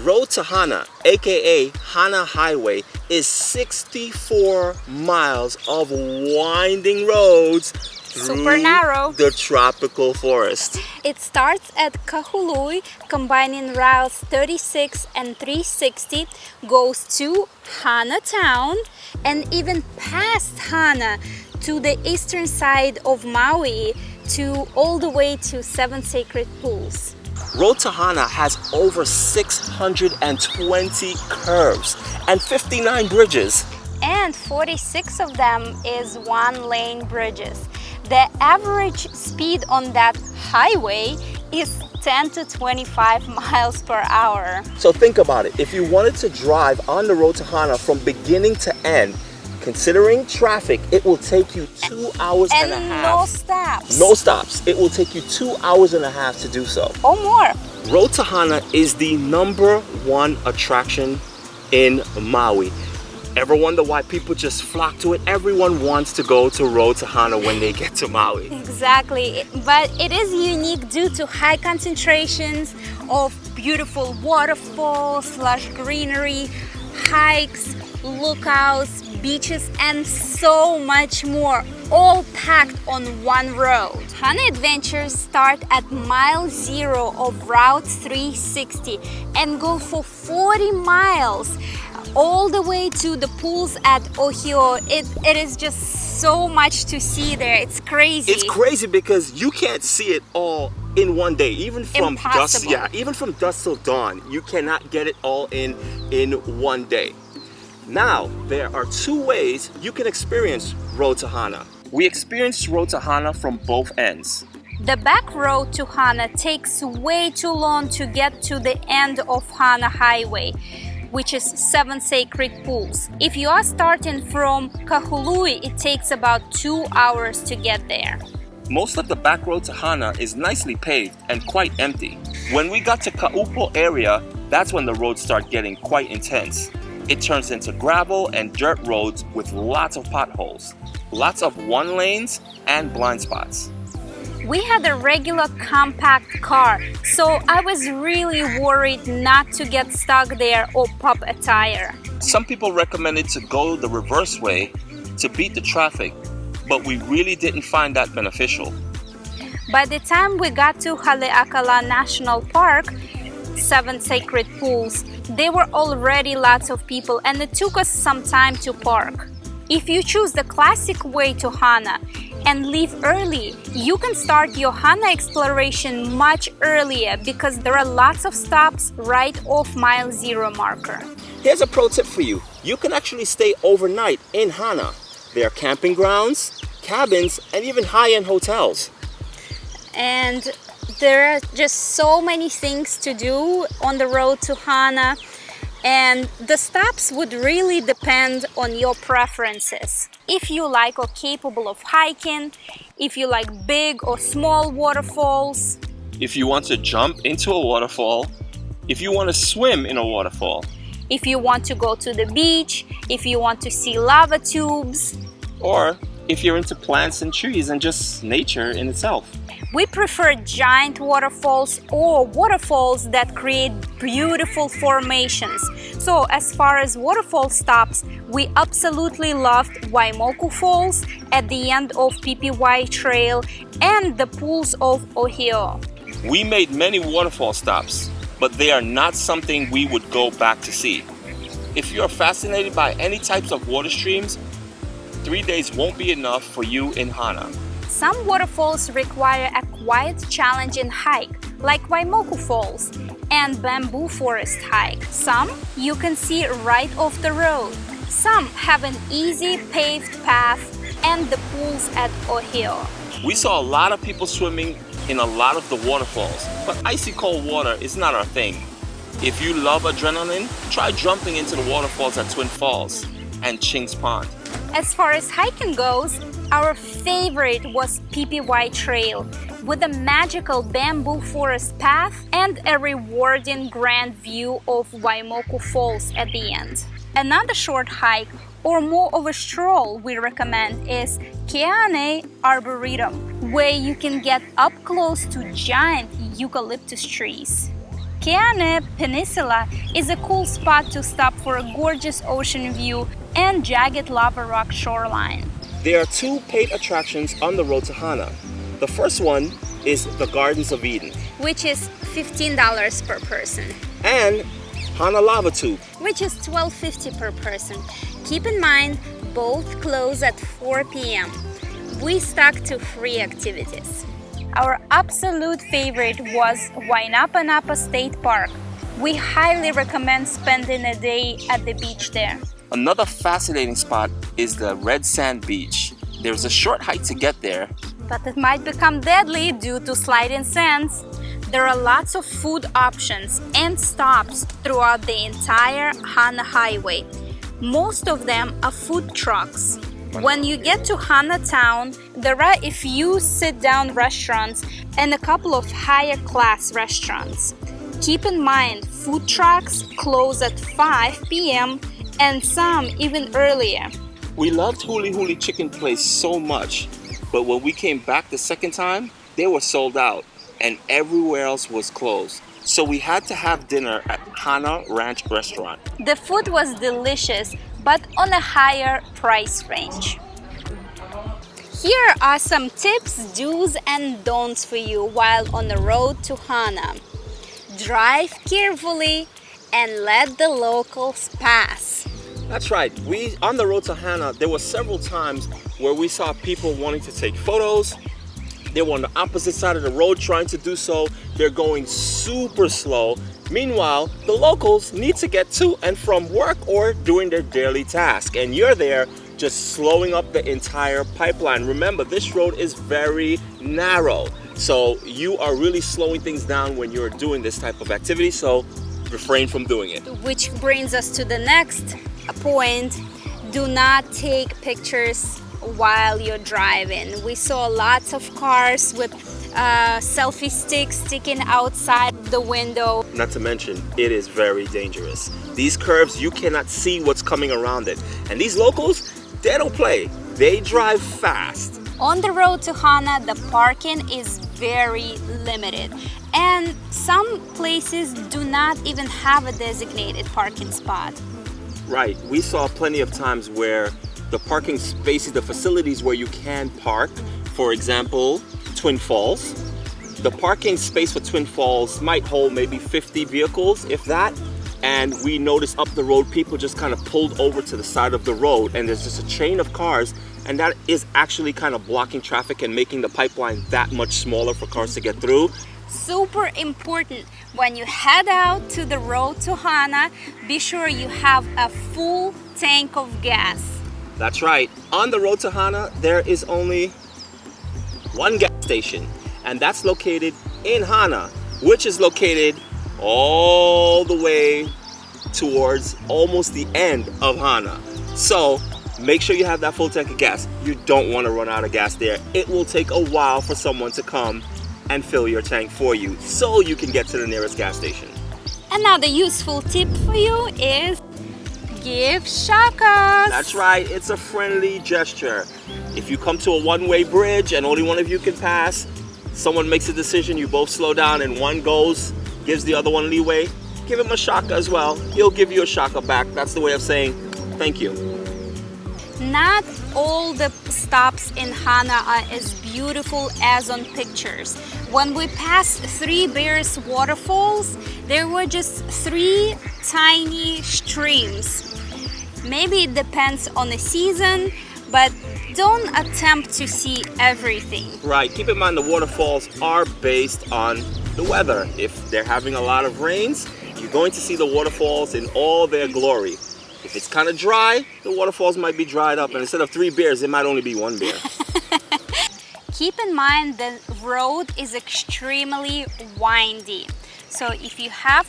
Road to Hana, aka Hana Highway, is 64 miles of winding roads Super narrow. the tropical forest. It starts at Kahului, combining routes 36 and 360, goes to Hana town, and even past Hana to the eastern side of Maui, to all the way to 7 sacred pools. Road to Hana has over 620 curves and 59 bridges. And 46 of them is one-lane bridges. The average speed on that highway is 10 to 25 miles per hour. So think about it. If you wanted to drive on the Road to Hana from beginning to end, considering traffic, it will take you 2 hours and a half. And no stops. No stops. It will take you 2 hours and a half to do so. Or more. Road to Hana is the #1 attraction in Maui. Ever wonder why people just flock to it? Everyone wants to go to Road to Hana when they get to Maui. Exactly, but it is unique due to high concentrations of beautiful waterfalls, lush greenery, hikes, lookouts, beaches, and so much more, all packed on one road. Hana adventures start at mile 0 of Route 360 and go for 40 miles all the way to the pools at Ohio. It is just so much to see there. It's crazy. It's crazy because you can't see it all in one day. Even from dusk, even from dusk till dawn, you cannot get it all in one day. Now, there are 2 ways you can experience Road to Hana. We experienced Road to Hana from both ends. The back road to Hana takes way too long to get to the end of Hana Highway, which is 7 sacred pools. If you are starting from Kahului, it takes about 2 hours to get there. Most of the back road to Hana is nicely paved and quite empty. When we got to Ka'upo area, that's when the roads start getting quite intense. It turns into gravel and dirt roads with lots of potholes, lots of 1 lanes and blind spots. We had a regular compact car, so I was really worried not to get stuck there or pop a tire. Some people recommended to go the reverse way to beat the traffic, but we really didn't find that beneficial. By the time we got to Haleakala National Park, 7 sacred pools, there were already lots of people and it took us some time to park. If you choose the classic way to Hana and leave early, you can start your Hana exploration much earlier because there are lots of stops right off mile 0 marker. Here's a pro tip for you. You can actually stay overnight in Hana. There are camping grounds, cabins, and even high-end hotels. And there are just so many things to do on the road to Hana, and the stops would really depend on your preferences. If you like or capable of hiking, if you like big or small waterfalls, if you want to jump into a waterfall, if you want to swim in a waterfall, if you want to go to the beach, if you want to see lava tubes, or if you're into plants and trees and just nature in itself. We prefer giant waterfalls or waterfalls that create beautiful formations. So as far as waterfall stops, we absolutely loved Waimoku Falls at the end of PPY Trail and the pools of Ohio. We made many waterfall stops, but they are not something we would go back to see. If you're fascinated by any types of water streams, 3 days won't be enough for you in Hana. Some waterfalls require a quite challenging hike, like Waimoku Falls and Bamboo Forest hike. Some you can see right off the road. Some have an easy paved path and the pools at Ohio. We saw a lot of people swimming in a lot of the waterfalls, but icy cold water is not our thing. If you love adrenaline, try jumping into the waterfalls at Twin Falls and Ching's Pond. As far as hiking goes, our favorite was PPY Trail with a magical bamboo forest path and a rewarding grand view of Waimoku Falls at the end. Another short hike or more of a stroll we recommend is Keane Arboretum, where you can get up close to giant eucalyptus trees. Keane Peninsula is a cool spot to stop for a gorgeous ocean view and jagged lava rock shoreline. There are two paid attractions on the Road to Hana. The first one is the Gardens of Eden, which is $15 per person. And Hana Lava Tube, which is $12.50 per person. Keep in mind, both close at 4 p.m. We stuck to free activities. Our absolute favorite was Wainapa Napa State Park. We highly recommend spending a day at the beach there. Another fascinating spot is the Red Sand Beach. There's a short hike to get there, but it might become deadly due to sliding sands. There are lots of food options and stops throughout the entire Hana Highway. Most of them are food trucks. When you get to Hana Town, there are a few sit-down restaurants and a couple of higher class restaurants. Keep in mind, food trucks close at 5 p.m. and some even earlier. We loved Huli Huli Chicken Place so much, but when we came back the second time, they were sold out and everywhere else was closed. So we had to have dinner at Hana Ranch Restaurant. The food was delicious, but on a higher price range. Here are some tips, do's and don'ts for you while on the road to Hana. Drive carefully and let the locals pass. That's right. On the road to Hana, there were several times where we saw people wanting to take photos. They were on the opposite side of the road trying to do so. They're going super slow. Meanwhile, the locals need to get to and from work or doing their daily task. And you're there just slowing up the entire pipeline. Remember, this road is very narrow. So you are really slowing things down when you're doing this type of activity. So refrain from doing it. Which brings us to the next point. Do not take pictures while you're driving. We saw lots of cars with selfie sticks sticking outside the window. Not to mention, it is very dangerous. These curves, you cannot see what's coming around it. And these locals, they don't play. They drive fast. On the road to Hana, the parking is very limited. And some places do not even have a designated parking spot. Right. We saw plenty of times where the parking spaces, the facilities where you can park, for example, Twin Falls. The parking space for Twin Falls might hold maybe 50 vehicles, if that. And we noticed up the road, people just kind of pulled over to the side of the road and there's just a chain of cars, and that is actually kind of blocking traffic and making the pipeline that much smaller for cars to get through. Super important, when you head out to the road to Hana, be sure you have a full tank of gas. That's right. On the road to Hana, there is only one gas station, and that's located in Hana, which is located all the way towards almost the end of Hana. So make sure you have that full tank of gas. You don't want to run out of gas there. It will take a while for someone to come and fill your tank for you so you can get to the nearest gas station. Another useful tip for you is give Shakas. That's right, it's a friendly gesture. If you come to a one-way bridge and only one of you can pass, someone makes a decision, you both slow down and one goes, gives the other one leeway, give him a Shaka as well. He'll give you a Shaka back. That's the way of saying thank you. Not all the stops in Hana are as beautiful as on pictures. When we passed Three Bears waterfalls, there were just 3 tiny streams. Maybe it depends on the season, but don't attempt to see everything. Right, keep in mind the waterfalls are based on the weather. If they're having a lot of rains, you're going to see the waterfalls in all their glory. If it's kind of dry, the waterfalls might be dried up, and instead of 3 bears, it might only be 1 bear. Keep in mind the road is extremely windy. So if you have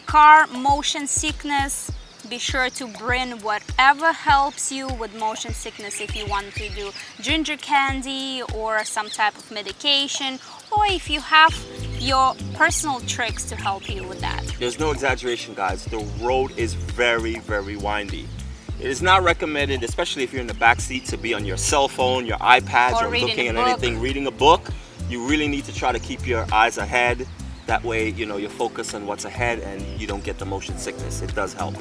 car motion sickness, be sure to bring whatever helps you with motion sickness. If you want to do ginger candy or some type of medication, or if you have your personal tricks to help you with that. There's no exaggeration, guys. The road is very, very windy. It is not recommended, especially if you're in the back seat, to be on your cell phone, your iPads, or looking at anything, reading a book. You really need to try to keep your eyes ahead. That way, you focus on what's ahead and you don't get the motion sickness. It does help.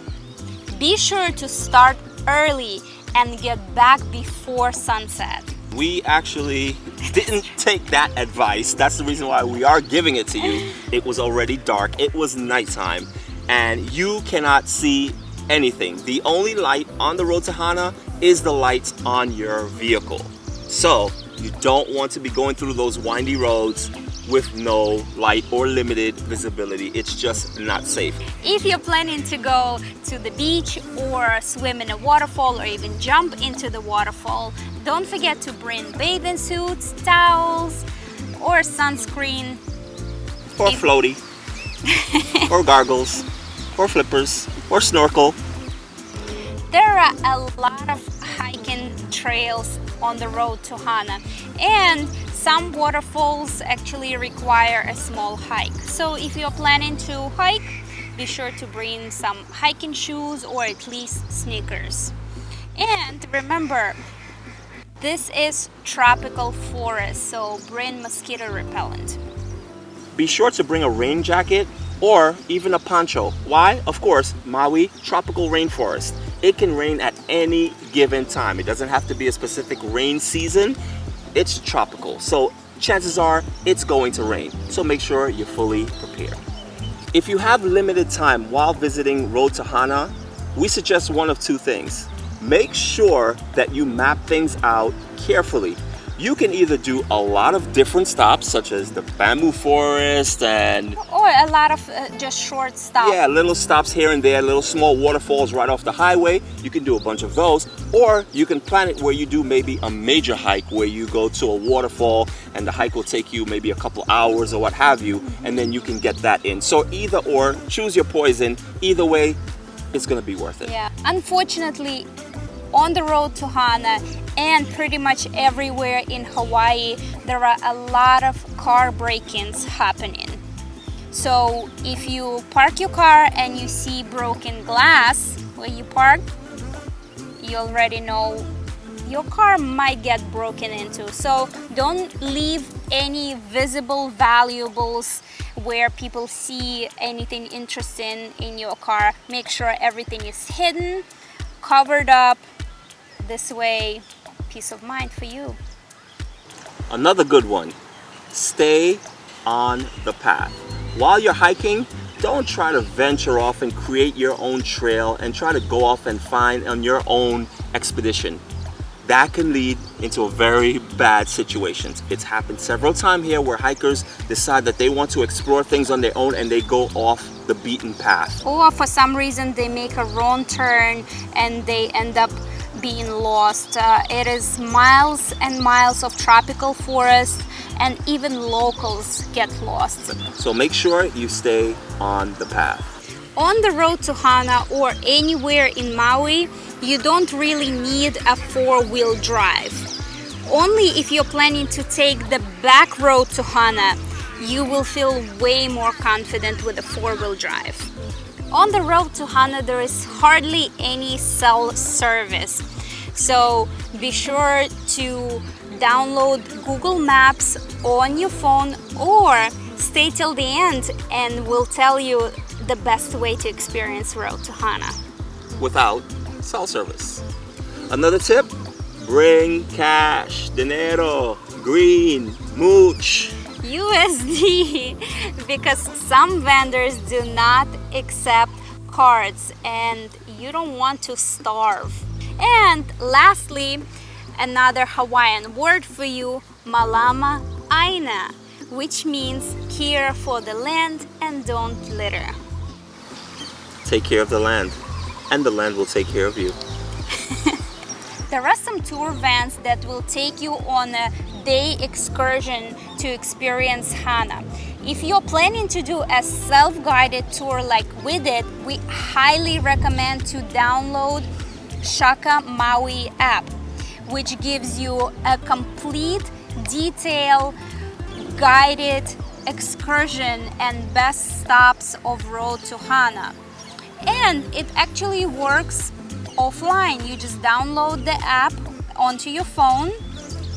Be sure to start early and get back before sunset. We actually didn't take that advice. That's the reason why we are giving it to you. It was already dark. It was nighttime and you cannot see anything. The only light on the Road to Hana is the lights on your vehicle. So you don't want to be going through those windy roads with no light or limited visibility. It's just not safe. If you're planning to go to the beach or swim in a waterfall or even jump into the waterfall, don't forget to bring bathing suits, towels, or sunscreen. Or floaty, or goggles, or flippers, or snorkel. There are a lot of hiking trails on the Road to Hana, and some waterfalls actually require a small hike. So if you're planning to hike, be sure to bring some hiking shoes or at least sneakers. And remember, this is tropical forest, so bring mosquito repellent. Be sure to bring a rain jacket or even a poncho. Why? Of course, Maui, tropical rainforest. It can rain at any given time. It doesn't have to be a specific rain season. It's tropical, so chances are it's going to rain. So make sure you're fully prepared. If you have limited time while visiting Road to Hana, we suggest one of two things. Make sure that you map things out carefully. You can either do a lot of different stops, such as the bamboo forest and... Or a lot of just short stops. Yeah, little stops here and there, little small waterfalls right off the highway. You can do a bunch of those. Or you can plan it where you do maybe a major hike where you go to a waterfall and the hike will take you maybe a couple hours or what have you, and then you can get that in. So either or, choose your poison. Either way, it's gonna be worth it. Yeah, unfortunately, on the Road to Hana and pretty much everywhere in Hawaii, there are a lot of car break-ins happening. So if you park your car and you see broken glass where you parked, you already know your car might get broken into. So don't leave any visible valuables where people see anything interesting in your car. Make sure everything is hidden, covered up. This way, peace of mind for you. Another good one, stay on the path. While you're hiking, don't try to venture off and create your own trail and try to go off and find on your own expedition. That can lead into a very bad situation. It's happened several times here where hikers decide that they want to explore things on their own and they go off the beaten path. Or for some reason they make a wrong turn and they end up being lost. It is miles and miles of tropical forest and even locals get lost. So make sure you stay on the path. On the Road to Hana or anywhere in Maui, you don't really need a four-wheel drive. Only if you're planning to take the back road to Hana, you will feel way more confident with a four-wheel drive. On the Road to Hana, there is hardly any cell service. So be sure to download Google Maps on your phone or stay till the end and we'll tell you the best way to experience Road to Hana. Without cell service. Another tip, bring cash, dinero, green, mooch. USD, because some vendors do not accept cards and you don't want to starve. And lastly, another Hawaiian word for you, malama aina, which means care for the land and don't litter. Take care of the land, and the land will take care of you. There are some tour vans that will take you on a day excursion to experience Hana. If you're planning to do a self-guided tour like we did, we highly recommend to download Shaka Maui app, which gives you a complete, detailed, guided excursion and best stops of Road to Hana. And it actually works offline. You just download the app onto your phone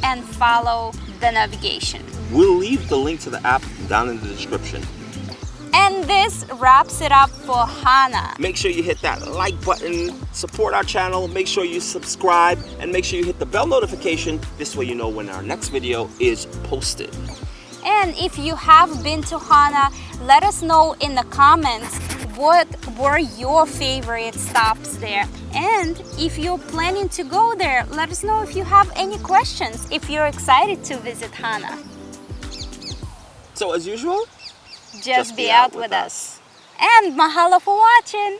and follow the navigation. We'll leave the link to the app down in the description. And this wraps it up for Hana. Make sure you hit that like button, support our channel, make sure you subscribe, and make sure you hit the bell notification. This way you know when our next video is posted. And if you have been to Hana, let us know in the comments what were your favorite stops there. And if you're planning to go there, let us know if you have any questions, if you're excited to visit Hana. So as usual, Just be out with us. And mahalo for watching!